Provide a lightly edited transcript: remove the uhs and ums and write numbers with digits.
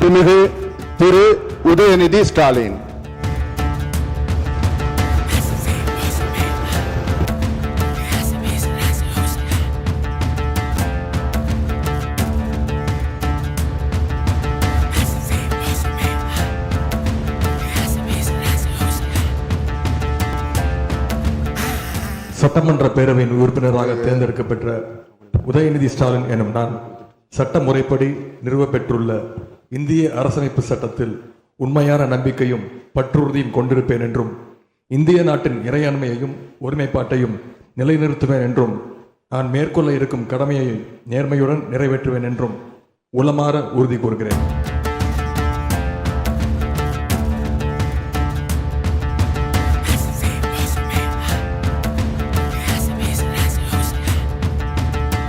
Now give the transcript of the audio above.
மாண்புமிகு திரு உதயநிதி ஸ்டாலின். சட்டமன்ற பேரவையின் உறுப்பினராக தேர்ந்தெடுக்கப்பெற்ற உதயநிதி ஸ்டாலின் எனும் நான் சட்ட முறைப்படி நிறுவப்பெற்றுள்ள இந்திய அரசமைப்பு சட்டத்தில் உண்மையான நம்பிக்கையும் பற்றுறுதியும் கொண்டிருப்பேன் என்றும் இந்திய நாட்டின் இறையாண்மையையும் ஒருமைப்பாட்டையும் நிலைநிறுத்துவேன் என்றும் நான் மேற்கொள்ள இருக்கும் கடமையை நேர்மையுடன் நிறைவேற்றுவேன் என்றும் உளமாற உறுதி கூறுகிறேன்.